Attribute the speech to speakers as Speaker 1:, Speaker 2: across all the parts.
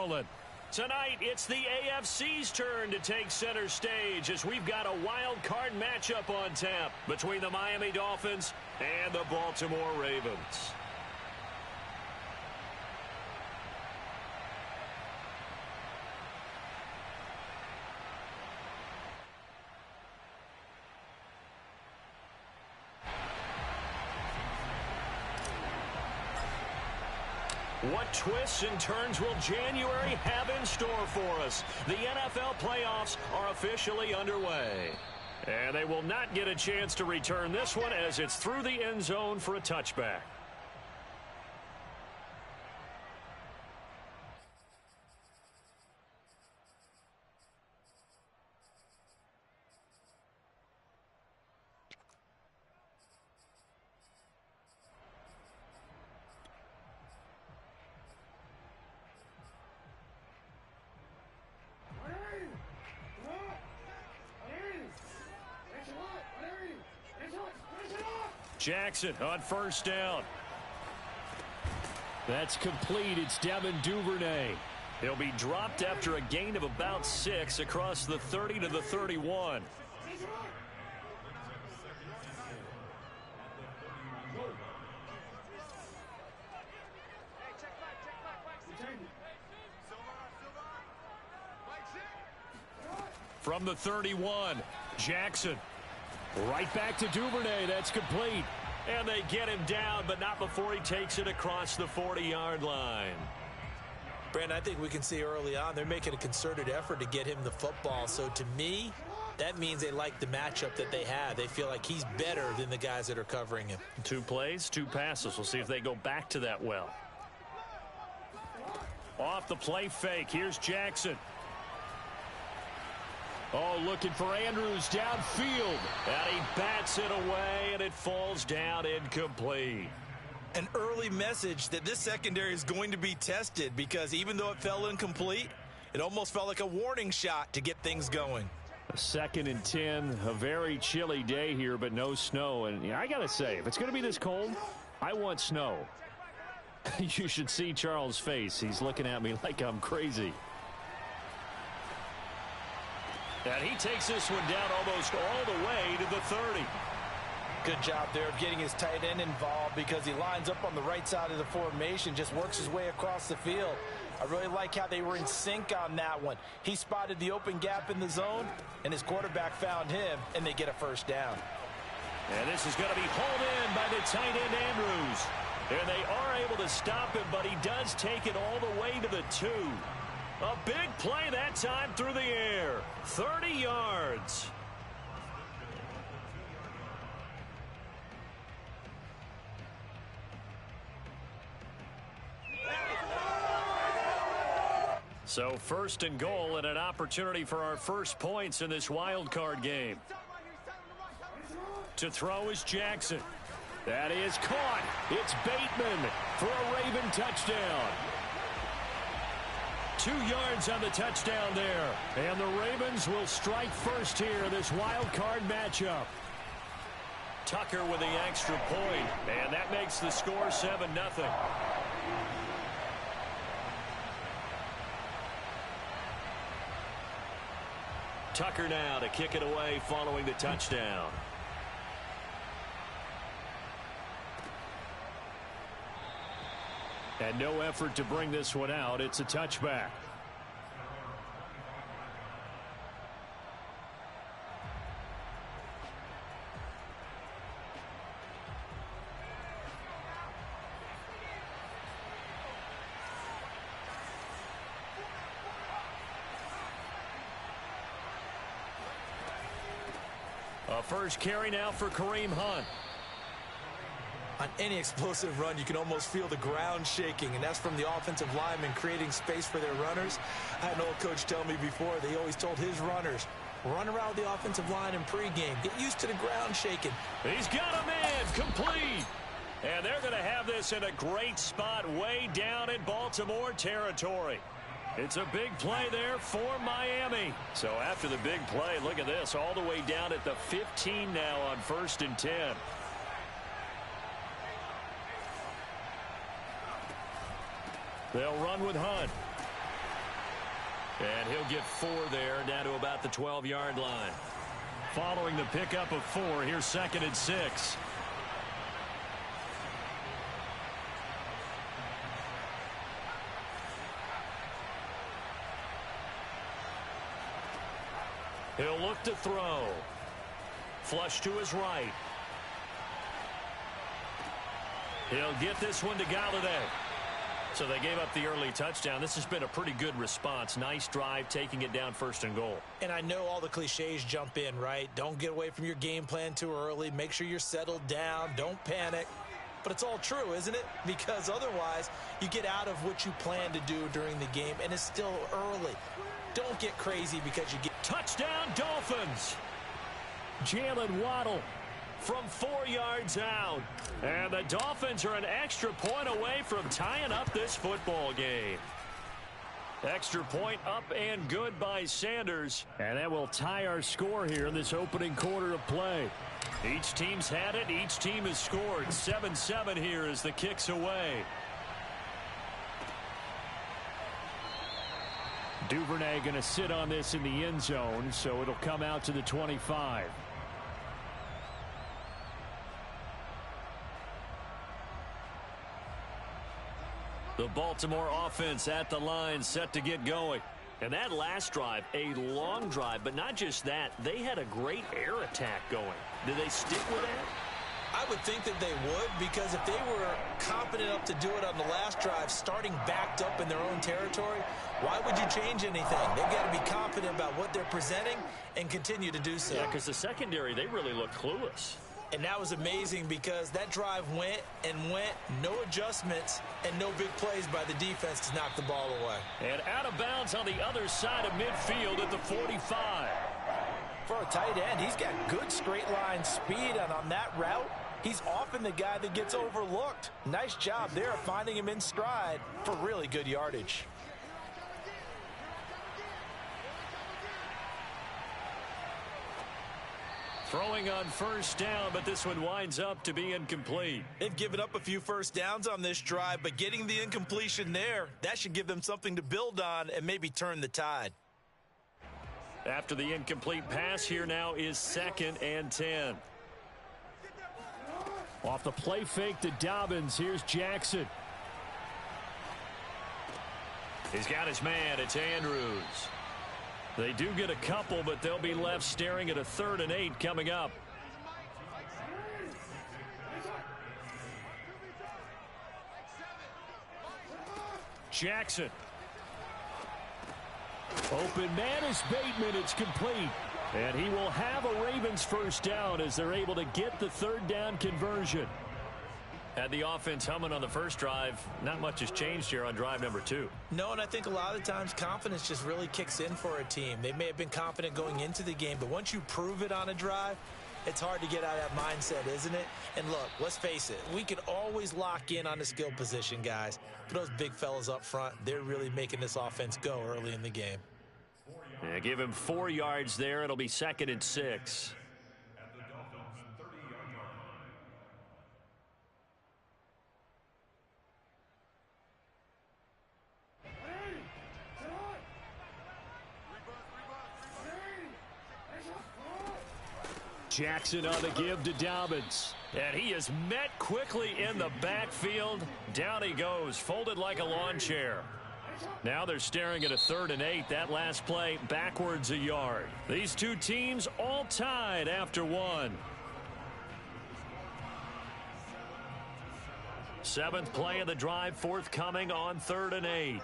Speaker 1: Maryland. Tonight, it's the AFC's turn to take center stage as we've got a wild card matchup on tap between the Miami Dolphins and the Baltimore Ravens. What twists and turns will January have in store for us? The NFL playoffs are officially underway. And they will not get a chance to return this one as it's through the end zone for a touchback. Jackson on first down. That's complete. It's Devin Duvernay. He'll be dropped after a gain of about 6 across the 30 to the 31. From the 31, Jackson. Right back to Duvernay. That's complete. And they get him down, but not before he takes it across the 40-yard line.
Speaker 2: Brandon, I think we can see early on they're making a concerted effort to get him the football. So to me, that means they like the matchup that they have. They feel like he's better than the guys that are covering him. 2 plays, 2 passes. We'll see if they go back to that well. Off the play fake. Here's Jackson. Oh, looking for Andrews downfield. And he bats it away, and it falls down incomplete.
Speaker 3: An early message that this secondary is going to be tested because even though it fell incomplete, it almost felt like a warning shot to get things going.
Speaker 1: A 2nd and 10, a very chilly day here, but no snow. And I got to say, if it's going to be this cold, I want snow. You should see Charles' face. He's looking at me like I'm crazy. And he takes this one down almost all the way to the 30.
Speaker 4: Good job there of getting his tight end involved because he lines up on the right side of the formation, just works his way across the field. I really like how they were in sync on that one. He spotted the open gap in the zone, and his quarterback found him, and they get a first down.
Speaker 1: And this is going to be hauled in by the tight end Andrews. And they are able to stop him, but he does take it all the way to the 2. A big play that time through the air. 30 yards. So 1st and goal and an opportunity for our first points in this wild card game. To throw is Jackson. That is caught. It's Bateman for a Raven touchdown. 2 yards on the touchdown there. And the Ravens will strike first here in this wild card matchup. Tucker with the extra point, and that makes the score 7-0. Tucker now to kick it away following the touchdown. And no effort to bring this one out. It's a touchback. A first carry now for Kareem Hunt.
Speaker 2: On any explosive run, you can almost feel the ground shaking, and that's from the offensive linemen creating space for their runners. I had an old coach tell me before, they always told his runners, run around the offensive line in pregame. Get used to the ground shaking.
Speaker 1: He's got a man complete. And they're going to have this in a great spot way down in Baltimore territory. It's a big play there for Miami. So after the big play, look at this, all the way down at the 15 now on 1st and 10. They'll run with Hunt. And he'll get 4 there, down to about the 12-yard line. Following the pickup of 4, here's 2nd and 6. He'll look to throw. Flush to his right. He'll get this one to Galladay. So they gave up the early touchdown. This has been a pretty good response. Nice drive, taking it down 1st and goal.
Speaker 2: And I know all the cliches jump in, right? Don't get away from your game plan too early. Make sure you're settled down. Don't panic. But it's all true, isn't it? Because otherwise, you get out of what you plan to do during the game, and it's still early. Don't get crazy because you get...
Speaker 1: Touchdown, Dolphins! Jalen Waddle from 4 yards out. And the Dolphins are an extra point away from tying up this football game. Extra point up and good by Sanders. And that will tie our score here in this opening quarter of play. Each team's had it. Each team has scored. 7-7 here as the kick's away. Duvernay going to sit on this in the end zone, so it'll come out to the 25. The Baltimore offense at the line, set to get going. And that last drive, a long drive, but not just that. They had a great air attack going. Did they stick with that?
Speaker 2: I would think that they would, because if they were confident enough to do it on the last drive, starting backed up in their own territory, why would you change anything? They've got to be confident about what they're presenting and continue to do so.
Speaker 1: Yeah, because the secondary, they really look clueless.
Speaker 2: And that was amazing because that drive went and went, no adjustments, and no big plays by the defense to knock the ball away.
Speaker 1: And out of bounds on the other side of midfield at the 45.
Speaker 4: For a tight end, he's got good straight line speed, and on that route, he's often the guy that gets overlooked. Nice job there finding him in stride for really good yardage.
Speaker 1: Throwing on 1st down, but this one winds up to be incomplete.
Speaker 3: They've given up a few first downs on this drive, but getting the incompletion there, that should give them something to build on and maybe turn the tide.
Speaker 1: After the incomplete pass, here now is 2nd and 10. Off the play fake to Dobbins, here's Jackson. He's got his man, it's Andrews. They do get a couple, but they'll be left staring at a 3rd and 8 coming up. Jackson. Open man is Bateman. It's complete. And he will have a Ravens 1st down as they're able to get the 3rd down conversion. Had the offense humming on the first drive. Not much has changed here on drive number 2.
Speaker 2: No, and I think a lot of times confidence just really kicks in for a team. They may have been confident going into the game, but once you prove it on a drive, it's hard to get out of that mindset, isn't it? And look, let's face it, we can always lock in on the skill position, guys. But those big fellas up front, they're really making this offense go early in the game.
Speaker 1: Yeah, give him 4 yards there. It'll be 2nd and 6. Jackson on the give to Dobbins. And he is met quickly in the backfield. Down he goes, folded like a lawn chair. Now they're staring at a 3rd and 8. That last play backwards a yard. These two teams all tied after 1. 7th play of the drive forthcoming on 3rd and 8.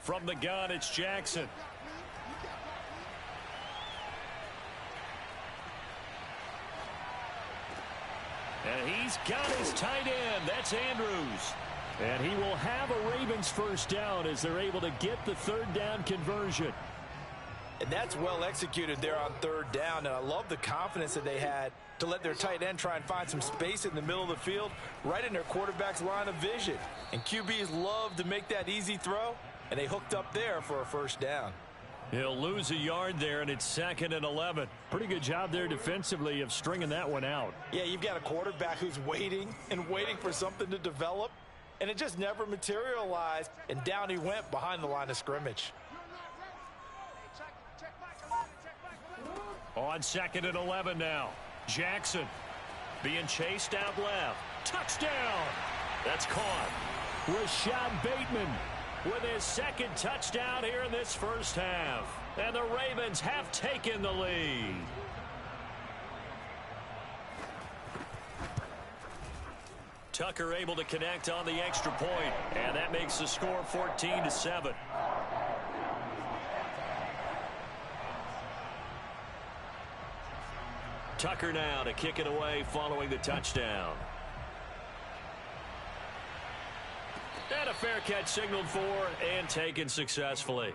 Speaker 1: From the gun, it's Jackson. And he's got his tight end. That's Andrews. And he will have a Ravens 1st down as they're able to get the 3rd down conversion.
Speaker 4: And that's well executed there on 3rd down. And I love the confidence that they had to let their tight end try and find some space in the middle of the field, right in their quarterback's line of vision. And QBs love to make that easy throw, and they hooked up there for a 1st down.
Speaker 1: He'll lose a yard there, and it's 2nd and 11. Pretty good job there defensively of stringing that one out.
Speaker 4: Yeah, you've got a quarterback who's waiting and waiting for something to develop. and it just never materialized, and down he went behind the line of scrimmage.
Speaker 1: On 2nd and 11 now. Jackson being chased out left. Touchdown! That's caught. Rashad Bateman with his second touchdown here in this first half. And the Ravens have taken the lead. Tucker able to connect on the extra point, and that makes the score 14-7. Tucker now to kick it away following the touchdown. And a fair catch signaled for and taken successfully.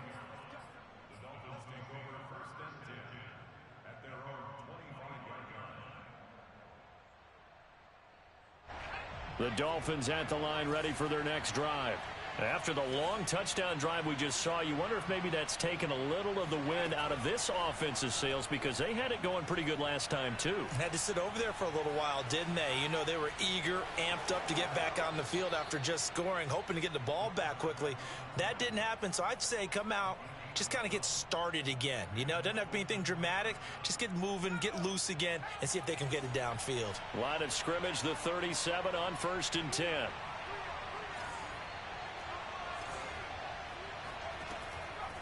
Speaker 1: The Dolphins at the line ready for their next drive. After the long touchdown drive we just saw, you wonder if maybe that's taken a little of the wind out of this offense's sails, because they had it going pretty good last time too.
Speaker 3: Had to sit over there for a little while, didn't they? You know, they were eager, amped up to get back on the field after just scoring, hoping to get the ball back quickly. That didn't happen, so I'd say come out, just kind of get started again. You know, it doesn't have to be anything dramatic. Just get moving, get loose again, and see if they can get it downfield.
Speaker 1: Line of scrimmage, the 37 on 1st and 10.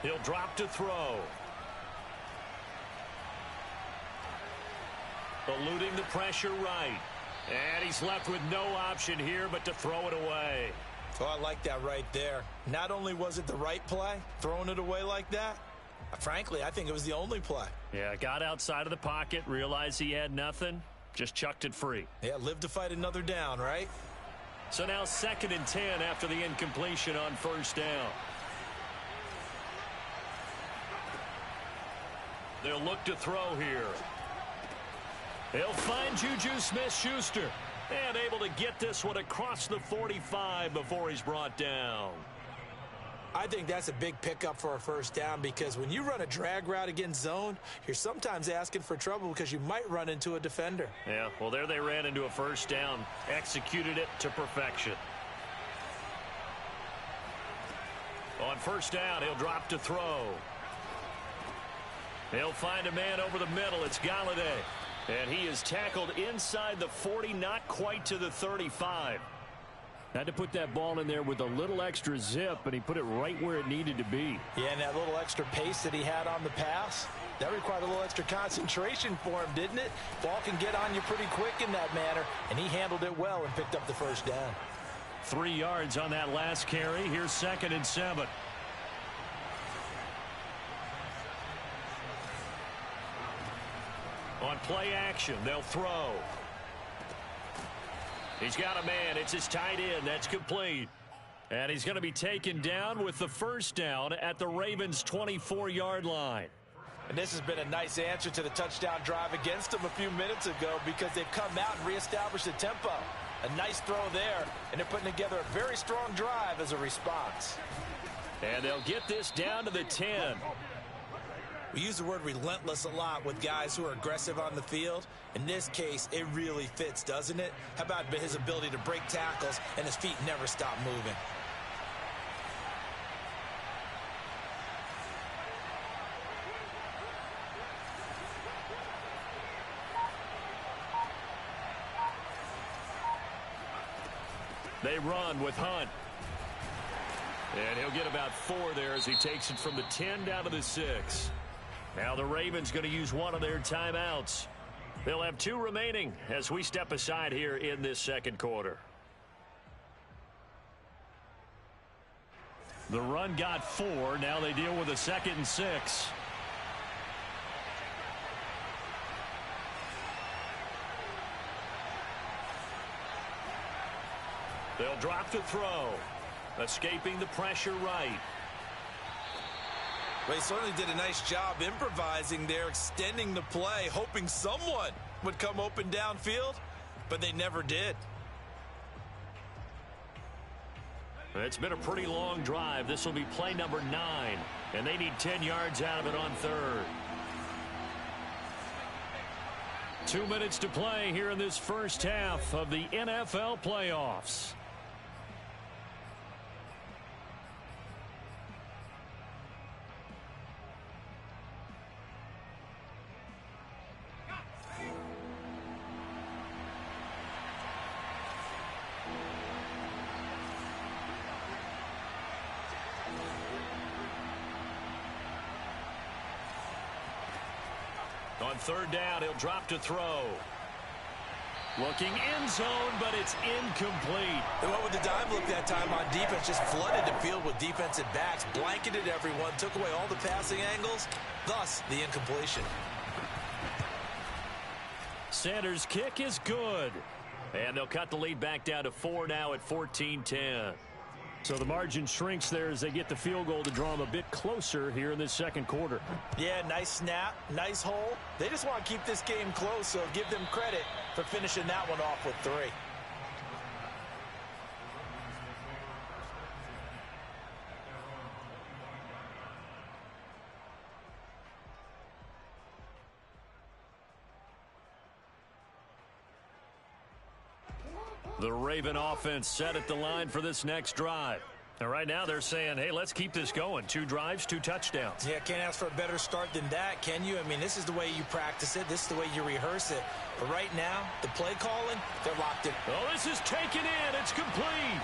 Speaker 1: He'll drop to throw. Eluding the pressure right. And he's left with no option here but to throw it away.
Speaker 3: Oh, I like that right there. Not only was it the right play, throwing it away like that, frankly, I think it was the only play.
Speaker 1: Yeah, got outside of the pocket, realized he had nothing, just chucked it free.
Speaker 3: Yeah, live to fight another down, right?
Speaker 1: So now 2nd and 10 after the incompletion on 1st down. They'll look to throw here. They'll find Juju Smith-Schuster. And able to get this one across the 45 before he's brought down.
Speaker 3: I think that's a big pickup for a first down, because when you run a drag route against zone, you're sometimes asking for trouble because you might run into a defender.
Speaker 1: Yeah, well, there they ran into a first down. Executed it to perfection. On 1st down, he'll drop to throw. He'll find a man over the middle. It's Galladay. And he is tackled inside the 40, not quite to the 35. Had to put that ball in there with a little extra zip, and he put it right where it needed to be.
Speaker 4: Yeah, and that little extra pace that he had on the pass, that required a little extra concentration for him, didn't it? Ball can get on you pretty quick in that manner, and he handled it well and picked up the first down.
Speaker 1: 3 yards on that last carry. Here's 2nd and 7. On play action, they'll throw. He's got a man. It's his tight end. That's complete. And he's going to be taken down with the first down at the Ravens' 24-yard line.
Speaker 4: And this has been a nice answer to the touchdown drive against them a few minutes ago, because they've come out and reestablished the tempo. A nice throw there, and they're putting together a very strong drive as a response.
Speaker 1: And they'll get this down to the 10.
Speaker 3: We use the word relentless a lot with guys who are aggressive on the field. In this case, it really fits, doesn't it? How about his ability to break tackles and his feet never stop moving?
Speaker 1: They run with Hunt. And he'll get about 4 there as he takes it from the 10 down to the 6. Now the Ravens going to use one of their timeouts. They'll have 2 remaining as we step aside here in this second quarter. The run got 4. Now they deal with a 2nd and 6. They'll drop to throw. Escaping the pressure right.
Speaker 3: Well, he certainly did a nice job improvising there, extending the play, hoping someone would come open downfield, but they never did.
Speaker 1: It's been a pretty long drive. This will be play number 9, and they need 10 yards out of it on 3rd. 2 minutes to play here in this first half of the NFL playoffs. On third down, he'll drop to throw. Looking end zone, but it's incomplete.
Speaker 2: They went with the dime look that time on defense, just flooded the field with defensive backs, blanketed everyone, took away all the passing angles, thus the incompletion.
Speaker 1: Sanders' kick is good. And they'll cut the lead back down to 4 now at 14-10. So the margin shrinks there as they get the field goal to draw them a bit closer here in this second quarter.
Speaker 3: Yeah, nice snap, nice hole. They just want to keep this game close, so give them credit for finishing that one off with 3.
Speaker 1: The Raven offense set at the line for this next drive. And right now they're saying, hey, let's keep this going. 2 drives, 2 touchdowns.
Speaker 3: Yeah, can't ask for a better start than that, can you? I mean, this is the way you practice it. This is the way you rehearse it. But right now, the play calling, they're locked in.
Speaker 1: Oh, this is taken in. It's complete.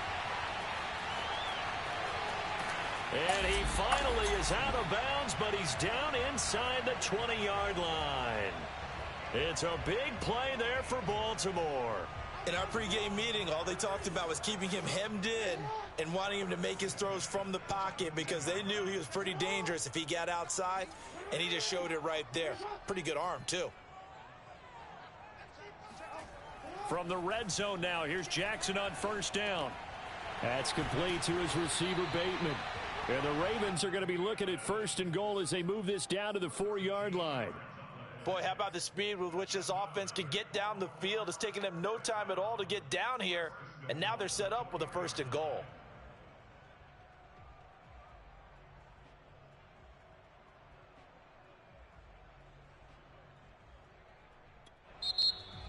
Speaker 1: And he finally is out of bounds, but he's down inside the 20-yard line. It's a big play there for Baltimore.
Speaker 3: In our pregame meeting, all they talked about was keeping him hemmed in and wanting him to make his throws from the pocket because they knew he was pretty dangerous if he got outside, and he just showed it right there. Pretty good arm, too.
Speaker 1: From the red zone now, here's Jackson on first down. That's complete to his receiver, Bateman. And the Ravens are going to be looking at first and goal as they move this down to the 4-yard line.
Speaker 3: Boy, how about the speed with which this offense can get down the field? It's taken them no time at all to get down here, and now they're set up with a first and goal.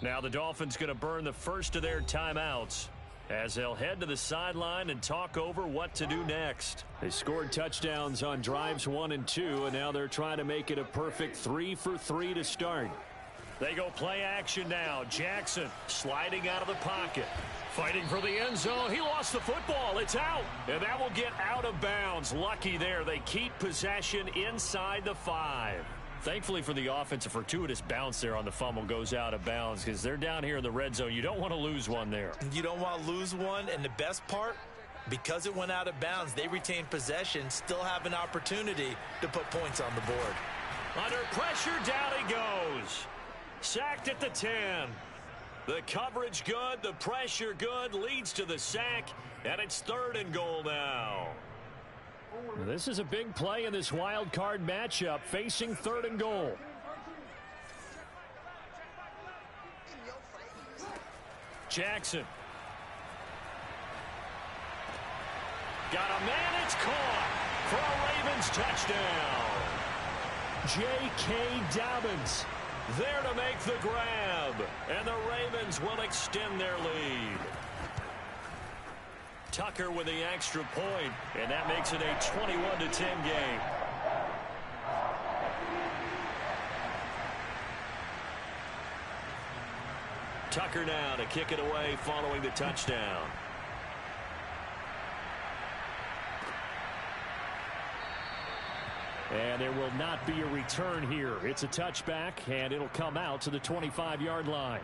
Speaker 1: Now the Dolphins going to burn the first of their timeouts as they'll head to the sideline and talk over what to do next. They scored touchdowns on drives 1 and 2, and now they're trying to make it a perfect 3 for 3 to start. They go play action now. Jackson sliding out of the pocket. Fighting for the end zone. He lost the football. It's out. And that will get out of bounds. Lucky there. They keep possession inside the 5. Thankfully for the offense, a fortuitous bounce there on the fumble goes out of bounds because they're down here in the red zone. You don't want to lose one there.
Speaker 3: You don't want to lose one, and the best part, because it went out of bounds, they retain possession, still have an opportunity to put points on the board.
Speaker 1: Under pressure, down he goes. Sacked at the 10. The coverage good, the pressure good, leads to the sack, and it's 3rd and goal now. This is a big play in this wild card matchup, facing 3rd and goal. Jackson. Got a man, it's caught for a Ravens touchdown. J.K. Dobbins there to make the grab, and the Ravens will extend their lead. Tucker with the extra point, and that makes it a 21-10 game. Tucker now to kick it away following the touchdown. And there will not be a return here. It's a touchback, and it'll come out to the 25-yard line.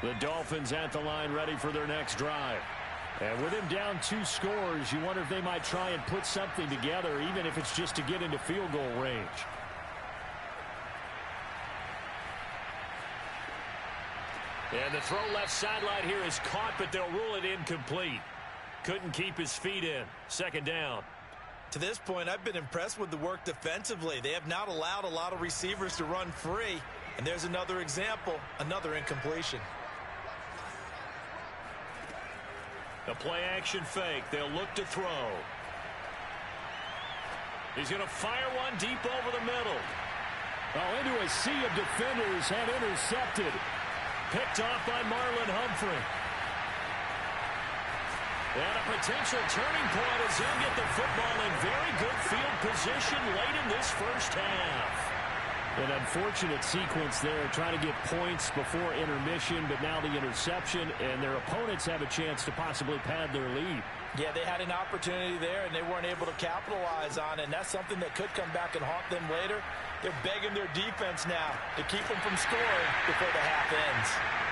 Speaker 1: The Dolphins at the line ready for their next drive. And with him down 2 scores, you wonder if they might try and put something together, even if it's just to get into field goal range. And the throw left sideline here is caught, but they'll rule it incomplete. Couldn't keep his feet in. 2nd down.
Speaker 3: To this point, I've been impressed with the work defensively. They have not allowed a lot of receivers to run free. And there's another example, another incompletion.
Speaker 1: The play-action fake. They'll look to throw. He's going to fire one deep over the middle. Oh, into a sea of defenders and intercepted. Picked off by Marlon Humphrey. And a potential turning point as they'll get the football in very good field position late in this first half. An unfortunate sequence there, trying to get points before intermission, but now the interception, and their opponents have a chance to possibly pad their lead.
Speaker 4: Yeah, they had an opportunity there, and they weren't able to capitalize on it, and that's something that could come back and haunt them later. They're begging their defense now to keep them from scoring before the half ends.